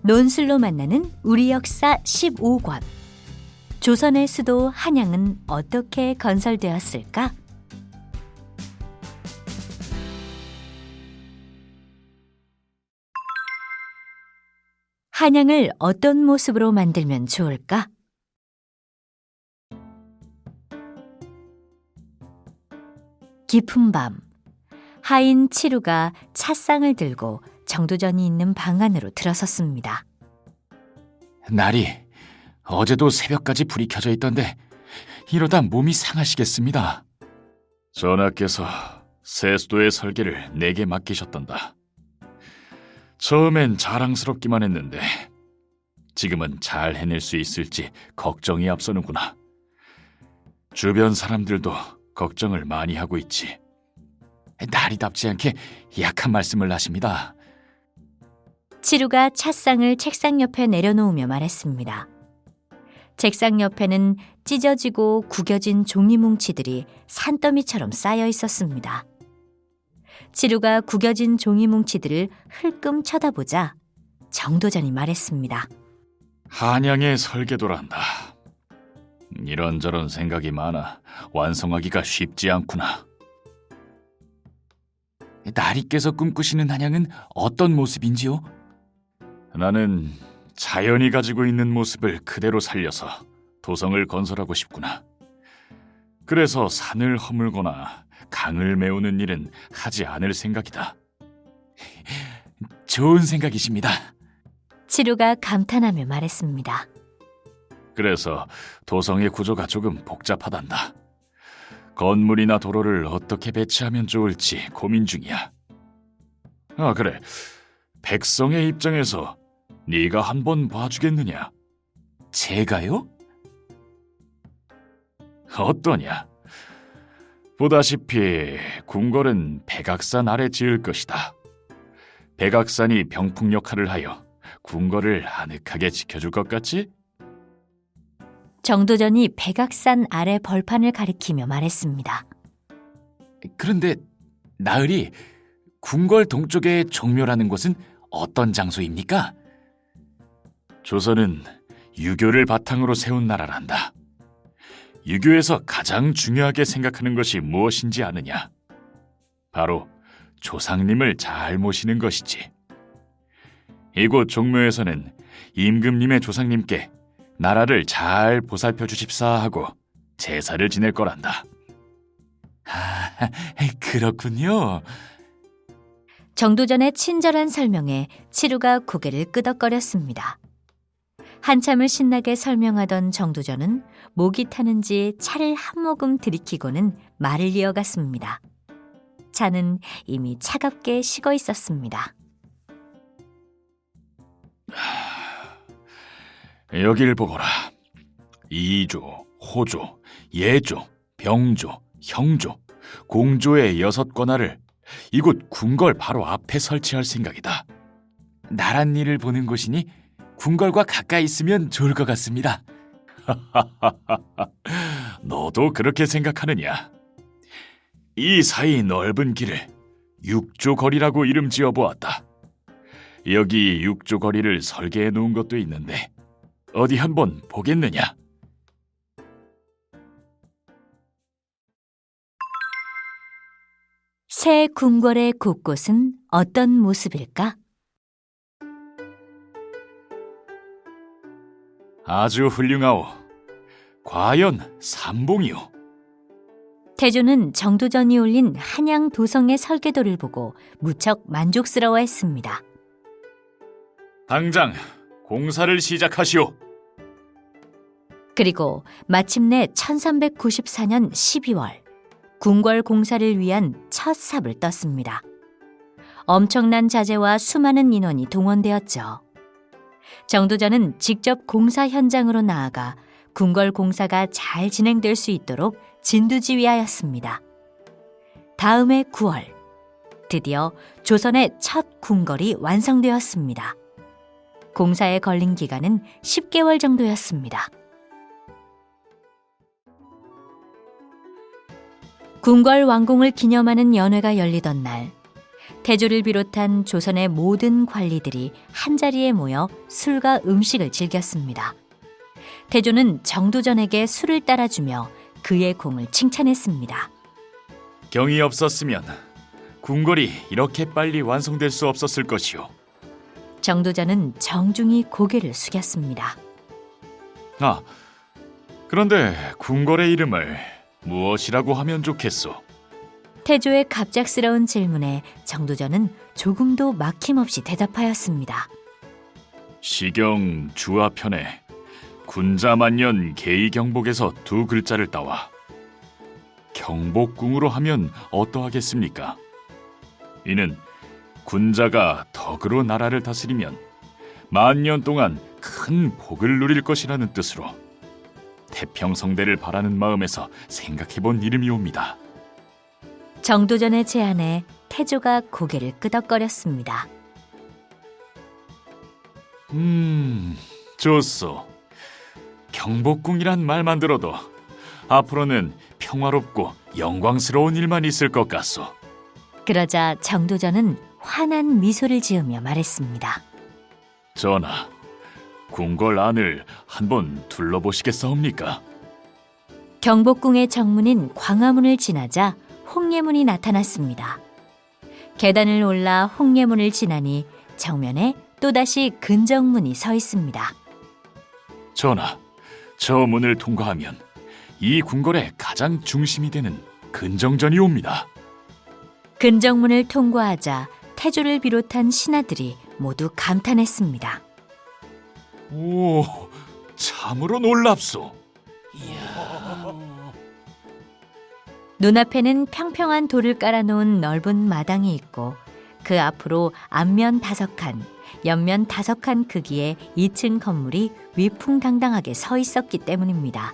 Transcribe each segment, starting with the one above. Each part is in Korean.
논술로 만나는 우리 역사 15권. 조선의 수도 한양은 어떻게 건설되었을까? 한양을 어떤 모습으로 만들면 좋을까? 깊은 밤, 하인 치루가 찻상을 들고 정도전이 있는 방 안으로 들어섰습니다. 날이 어제도 새벽까지 불이 켜져 있던데 이러다 몸이 상하시겠습니다. 전하께서 새 수도의 설계를 내게 맡기셨단다. 처음엔 자랑스럽기만 했는데 지금은 잘 해낼 수 있을지 걱정이 앞서는구나. 주변 사람들도 걱정을 많이 하고 있지. 날이답지 않게 약한 말씀을 하십니다. 치루가 찻상을 책상 옆에 내려놓으며 말했습니다. 책상 옆에는 찢어지고 구겨진 종이 뭉치들이 산더미처럼 쌓여 있었습니다. 치루가 구겨진 종이 뭉치들을 흘끔 쳐다보자 정도전이 말했습니다. 한양의 설계도란다. 이런저런 생각이 많아 완성하기가 쉽지 않구나. 나리께서 꿈꾸시는 한양은 어떤 모습인지요? 나는 자연이 가지고 있는 모습을 그대로 살려서 도성을 건설하고 싶구나. 그래서 산을 허물거나 강을 메우는 일은 하지 않을 생각이다. 좋은 생각이십니다. 치루가 감탄하며 말했습니다. 그래서 도성의 구조가 조금 복잡하단다. 건물이나 도로를 어떻게 배치하면 좋을지 고민 중이야. 아, 그래. 백성의 입장에서 네가 한번 봐주겠느냐? 제가요? 어떠냐? 보다시피 궁궐은 백악산 아래 지을 것이다. 백악산이 병풍 역할을 하여 궁궐을 아늑하게 지켜줄 것 같지? 정도전이 백악산 아래 벌판을 가리키며 말했습니다. 그런데 나으리, 궁궐 동쪽의 종묘라는 곳은 어떤 장소입니까? 조선은 유교를 바탕으로 세운 나라란다. 유교에서 가장 중요하게 생각하는 것이 무엇인지 아느냐? 바로 조상님을 잘 모시는 것이지. 이곳 종묘에서는 임금님의 조상님께 나라를 잘 보살펴 주십사 하고 제사를 지낼 거란다. 아, 그렇군요. 정도전의 친절한 설명에 치루가 고개를 끄덕거렸습니다. 한참을 신나게 설명하던 정도전은 목이 타는지 차를 한 모금 들이키고는 말을 이어갔습니다. 차는 이미 차갑게 식어 있었습니다. 여길 보거라. 이조, 호조, 예조, 병조, 형조, 공조의 6관할을 이곳 궁궐 바로 앞에 설치할 생각이다. 나란 일을 보는 곳이니 궁궐과 가까이 있으면 좋을 것 같습니다. 너도 그렇게 생각하느냐? 이 사이 넓은 길을 육조거리라고 이름 지어보았다. 여기 육조거리를 설계해 놓은 것도 있는데 어디 한번 보겠느냐? 새 궁궐의 곳곳은 어떤 모습일까? 아주 훌륭하오. 과연 삼봉이오. 태조는 정도전이 올린 한양 도성의 설계도를 보고 무척 만족스러워했습니다. 당장 공사를 시작하시오. 그리고 마침내 1394년 12월 궁궐 공사를 위한 첫 삽을 떴습니다. 엄청난 자재와 수많은 인원이 동원되었죠. 정도전은 직접 공사 현장으로 나아가 궁궐 공사가 잘 진행될 수 있도록 진두지휘하였습니다. 다음해 9월, 드디어 조선의 첫 궁궐이 완성되었습니다. 공사에 걸린 기간은 10개월 정도였습니다. 궁궐 완공을 기념하는 연회가 열리던 날, 태조를 비롯한 조선의 모든 관리들이 한자리에 모여 술과 음식을 즐겼습니다. 태조는 정도전에게 술을 따라주며 그의 공을 칭찬했습니다. 경이 없었으면 궁궐이 이렇게 빨리 완성될 수 없었을 것이오. 정도전은 정중히 고개를 숙였습니다. 아, 그런데 궁궐의 이름을 무엇이라고 하면 좋겠소? 태조의 갑작스러운 질문에 정도전은 조금도 막힘없이 대답하였습니다. 시경 주화편에 군자만년 계의경복에서 두 글자를 따와 경복궁으로 하면 어떠하겠습니까? 이는 군자가 덕으로 나라를 다스리면 만년 동안 큰 복을 누릴 것이라는 뜻으로 태평성대를 바라는 마음에서 생각해본 이름이옵니다. 정도전의 제안에 태조가 고개를 끄덕거렸습니다. 좋소. 경복궁이란 말만 들어도 앞으로는 평화롭고 영광스러운 일만 있을 것 같소. 그러자 정도전은 환한 미소를 지으며 말했습니다. 전하, 궁궐 안을 한번 둘러보시겠사옵니까? 경복궁의 정문인 광화문을 지나자 홍례문이 나타났습니다. 계단을 올라 홍례문을 지나니 정면에 또다시 근정문이 서 있습니다. 전하, 저 문을 통과하면 이 궁궐의 가장 중심이 되는 근정전이 옵니다. 근정문을 통과하자 태조를 비롯한 신하들이 모두 감탄했습니다. 오, 참으로 놀랍소. 눈앞에는 평평한 돌을 깔아놓은 넓은 마당이 있고 그 앞으로 앞면 5칸, 옆면 5칸 크기의 2층 건물이 위풍당당하게 서 있었기 때문입니다.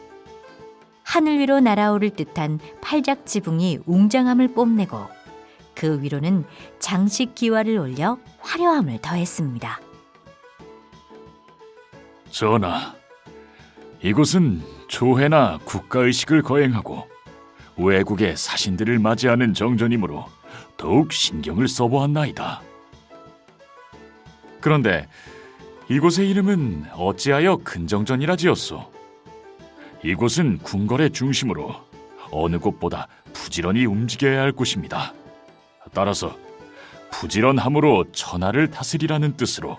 하늘 위로 날아오를 듯한 팔작 지붕이 웅장함을 뽐내고 그 위로는 장식 기와를 올려 화려함을 더했습니다. 전하, 이곳은 조회나 국가의식을 거행하고 외국의 사신들을 맞이하는 정전이므로 더욱 신경을 써보았나이다. 그런데 이곳의 이름은 어찌하여 근정전이라 지었소? 이곳은 궁궐의 중심으로 어느 곳보다 부지런히 움직여야 할 곳입니다. 따라서 부지런함으로 천하를 다스리라는 뜻으로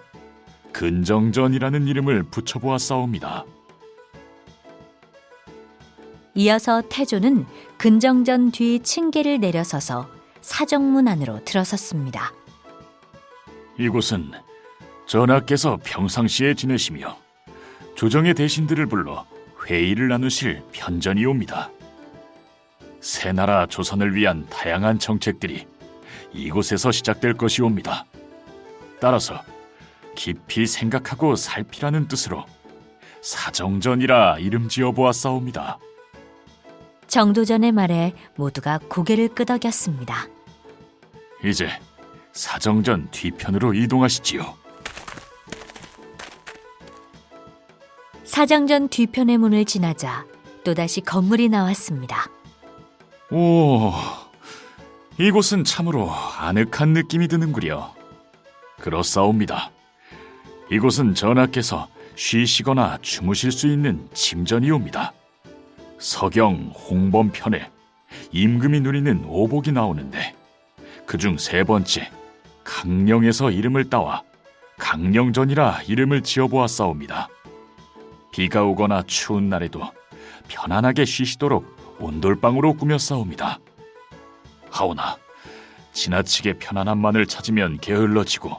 근정전이라는 이름을 붙여보았사옵니다. 이어서 태조는 근정전 뒤 층계를 내려서서 사정문 안으로 들어섰습니다. 이곳은 전하께서 평상시에 지내시며 조정의 대신들을 불러 회의를 나누실 편전이옵니다. 새 나라 조선을 위한 다양한 정책들이 이곳에서 시작될 것이옵니다. 따라서 깊이 생각하고 살피라는 뜻으로 사정전이라 이름 지어보았사옵니다. 정도전의 말에 모두가 고개를 끄덕였습니다. 이제 사정전 뒤편으로 이동하시지요. 사정전 뒤편의 문을 지나자 또다시 건물이 나왔습니다. 오, 이곳은 참으로 아늑한 느낌이 드는구려. 그렇사옵니다. 이곳은 전하께서 쉬시거나 주무실 수 있는 침전이옵니다. 서경 홍범편에 임금이 누리는 오복이 나오는데 그중 3번째 강령에서 이름을 따와 강령전이라 이름을 지어보았사옵니다. 비가 오거나 추운 날에도 편안하게 쉬시도록 온돌방으로 꾸몄사옵니다. 하오나 지나치게 편안함만을 찾으면 게을러지고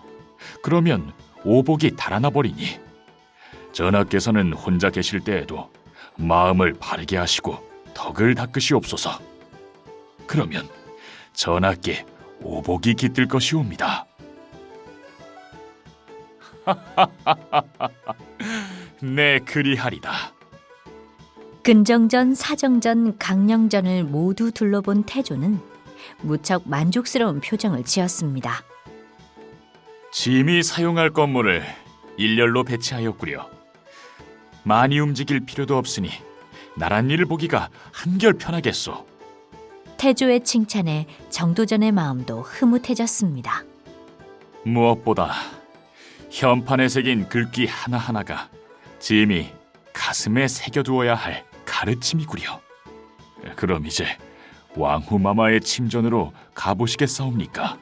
그러면 오복이 달아나 버리니 전하께서는 혼자 계실 때에도 마음을 바르게 하시고 덕을 닦으시옵소서. 그러면 전하께 오복이 깃들 것이옵니다. 네, 그리하리다. 근정전, 사정전, 강령전을 모두 둘러본 태조는 무척 만족스러운 표정을 지었습니다. 짐이 사용할 건물을 일렬로 배치하였구려. 많이 움직일 필요도 없으니 나랏일을 보기가 한결 편하겠소. 태조의 칭찬에 정도전의 마음도 흐뭇해졌습니다. 무엇보다 현판에 새긴 글귀 하나하나가 짐이 가슴에 새겨두어야 할 가르침이구려. 그럼 이제 왕후마마의 침전으로 가보시겠사옵니까?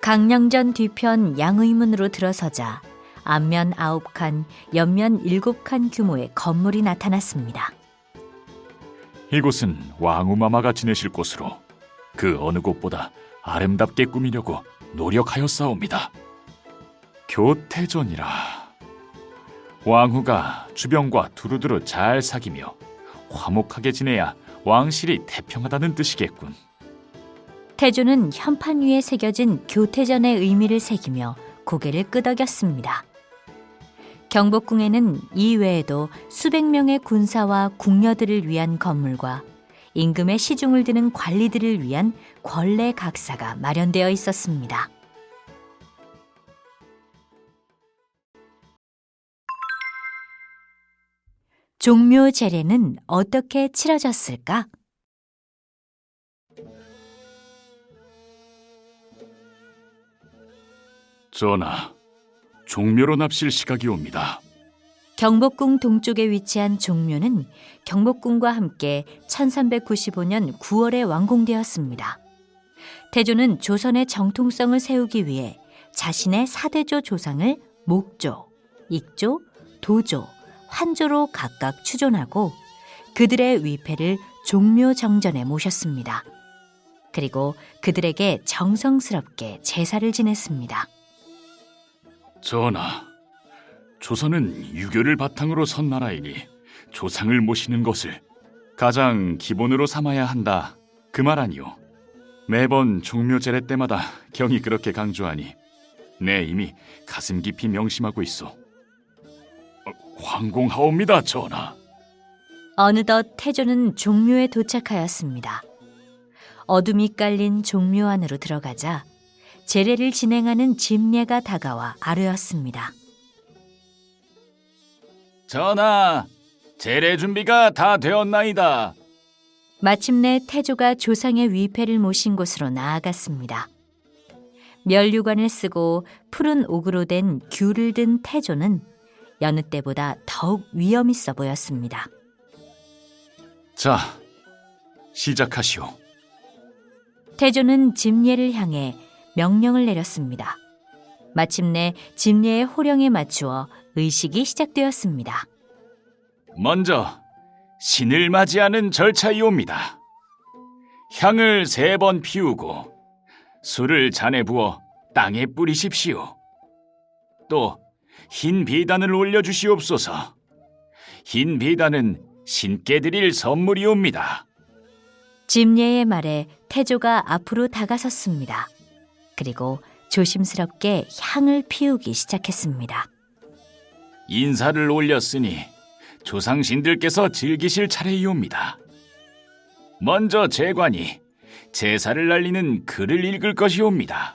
강령전 뒤편 양의문으로 들어서자 앞면 9칸, 옆면 7칸 규모의 건물이 나타났습니다. 이곳은 왕후마마가 지내실 곳으로 그 어느 곳보다 아름답게 꾸미려고 노력하였사옵니다. 교태전이라. 왕후가 주병과 두루두루 잘 사귀며 화목하게 지내야 왕실이 태평하다는 뜻이겠군. 태조는 현판 위에 새겨진 교태전의 의미를 새기며 고개를 끄덕였습니다. 경복궁에는 이 외에도 수백 명의 군사와 궁녀들을 위한 건물과 임금의 시중을 드는 관리들을 위한 권례 각사가 마련되어 있었습니다. 종묘 제례는 어떻게 치러졌을까? 전하, 종묘로 납실 시각이 옵니다. 경복궁 동쪽에 위치한 종묘는 경복궁과 함께 1395년 9월에 완공되었습니다. 태조는 조선의 정통성을 세우기 위해 자신의 사대조 조상을 목조, 익조, 도조, 환조로 각각 추존하고 그들의 위패를 종묘 정전에 모셨습니다. 그리고 그들에게 정성스럽게 제사를 지냈습니다. 전하, 조선은 유교를 바탕으로 선 나라이니 조상을 모시는 것을 가장 기본으로 삼아야 한다, 그 말 아니오. 매번 종묘 제례 때마다 경이 그렇게 강조하니 내 이미 가슴 깊이 명심하고 있어. 황공하옵니다, 전하. 어느덧 태조는 종묘에 도착하였습니다. 어둠이 깔린 종묘 안으로 들어가자 제례를 진행하는 짐례가 다가와 아뢰었습니다. 전하, 제례 준비가 다 되었나이다. 마침내 태조가 조상의 위패를 모신 곳으로 나아갔습니다. 면류관을 쓰고 푸른 옥으로 된 귤을 든 태조는 여느 때보다 더욱 위엄 있어 보였습니다. 자, 시작하시오. 태조는 짐례를 향해 명령을 내렸습니다. 마침내 짐례의 호령에 맞추어 의식이 시작되었습니다. 먼저 신을 맞이하는 절차이옵니다. 향을 3번 피우고 술을 잔에 부어 땅에 뿌리십시오. 또 흰 비단을 올려주시옵소서. 흰 비단은 신께 드릴 선물이옵니다. 짐례의 말에 태조가 앞으로 다가섰습니다. 그리고 조심스럽게 향을 피우기 시작했습니다. 인사를 올렸으니 조상신들께서 즐기실 차례이옵니다. 먼저 제관이 제사를 날리는 글을 읽을 것이옵니다.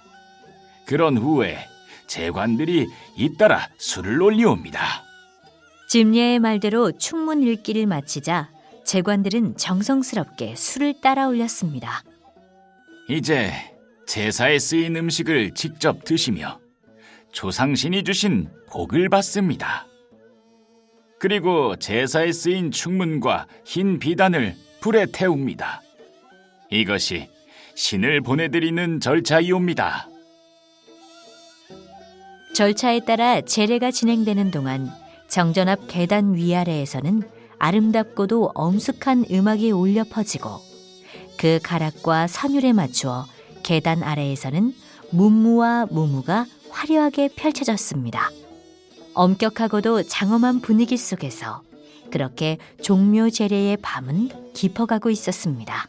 그런 후에 제관들이 잇따라 술을 올리옵니다. 짐례의 말대로 충문 읽기를 마치자 제관들은 정성스럽게 술을 따라 올렸습니다. 이제 제사에 쓰인 음식을 직접 드시며 조상신이 주신 복을 받습니다. 그리고 제사에 쓰인 충문과 흰 비단을 불에 태웁니다. 이것이 신을 보내드리는 절차이옵니다. 절차에 따라 제례가 진행되는 동안 정전 앞 계단 위아래에서는 아름답고도 엄숙한 음악이 울려 퍼지고 그 가락과 선율에 맞추어 계단 아래에서는 문무와 무무가 화려하게 펼쳐졌습니다. 엄격하고도 장엄한 분위기 속에서 그렇게 종묘 제례의 밤은 깊어가고 있었습니다.